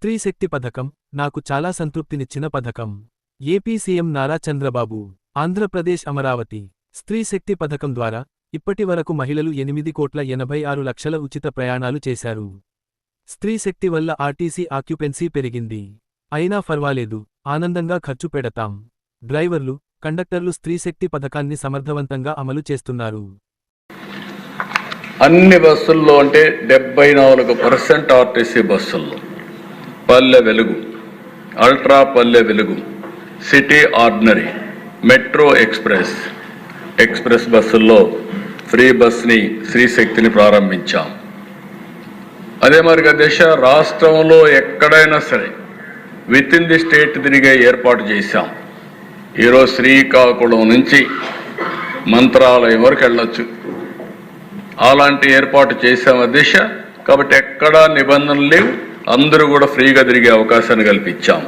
స్త్రీ శక్తి పథకం నాకు చాలా సంతృప్తినిచ్చిన పథకం. AP CM Nara Chandrababu. ఆంధ్రప్రదేశ్ అమరావతి. స్త్రీ శక్తి పథకం ద్వారా ఇప్పటి వరకు మహిళలు 8,86,00,000 ఉచిత ప్రయాణాలు చేశారు. స్త్రీ శక్తి వల్ల ఆర్టీసీ ఆక్యుపెన్సీ పెరిగింది. అయినా ఫర్వాలేదు, ఆనందంగా ఖర్చు పెడతాం. డ్రైవర్లు, కండక్టర్లు స్త్రీ శక్తి పథకాన్ని సమర్థవంతంగా అమలు చేస్తున్నారు. అన్ని బస్సుల్లో అంటే 74% ఆర్టీసీ బస్సుల్లో Palle Velugu, ultra Palle Velugu, city ordinary, metro express బస్సుల్లో ఫ్రీ బస్ని స్త్రీశక్తిని ప్రారంభించాం. అదే మరిగా రాష్ట్రంలో ఎక్కడైనా సరే విత్ ఇన్ ది స్టేట్ తిరిగే ఏర్పాటు చేశాం. ఈరోజు శ్రీకాకుళం నుంచి మంత్రాలయం వరకు వెళ్ళొచ్చు, అలాంటి ఏర్పాటు చేశాం అధ్యక్ష. కాబట్టి ఎక్కడా నిబంధనలు లేవు, అందరూ కూడా ఫ్రీగా తిరిగే అవకాశాన్ని కల్పించాం.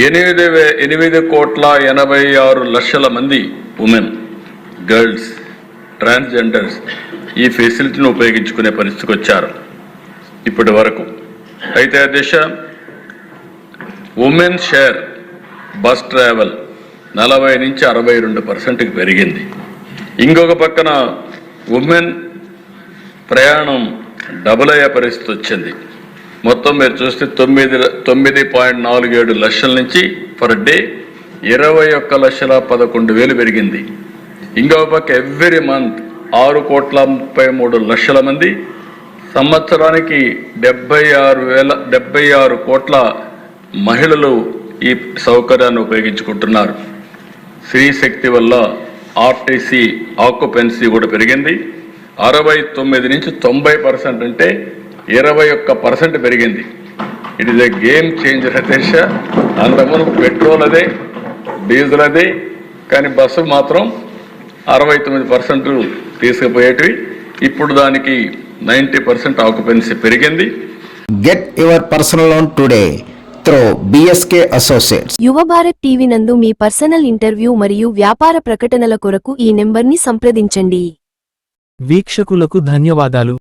8,86,00,000 మంది ఉమెన్, గర్ల్స్, ట్రాన్స్జెండర్స్ ఈ ఫెసిలిటీని ఉపయోగించుకునే పరిస్థితికి వచ్చారు ఇప్పటి వరకు. అయితే అధ్యక్ష, ఉమెన్ షేర్ బస్ ట్రావెల్ 40 నుంచి 62%కి పెరిగింది. ఇంకొక పక్కన ఉమెన్ ప్రయాణం డబుల్ అయ్యే పరిస్థితి వచ్చింది. మొత్తం మీరు చూస్తే 9.47 లక్షల నుంచి పర్ డే 21,11,000 పెరిగింది. ఇంకొక పక్క ఎవ్రీ మంత్ 6,33,00,000 మంది, సంవత్సరానికి 76 కోట్ల మహిళలు ఈ సౌకర్యాన్ని ఉపయోగించుకుంటున్నారు. స్త్రీ శక్తి వల్ల ఆర్టీసీ ఆక్యుపెన్సీ కూడా పెరిగింది. 69 నుంచి 90% అంటే 21% పెరిగింది. It is a game changer అధ్యక్ష. అంతకుముందు పెట్రోల్ అదే, డీజిల్ అదే, కానీ బస్సు మాత్రం 69% తీసుకుపోయేటివి. ఇప్పుడు దానికి 90% ఆక్యుపెన్సీ పెరిగింది. Get your personal loan today through BSK associates. యువ భారత్ టీవీ నందు మీ పర్సనల్ ఇంటర్వ్యూ మరియు వ్యాపార ప్రకటనల కొరకు ఈ నెంబర్ని సంప్రదించండి. వీక్షకులకు ధన్యవాదాలు.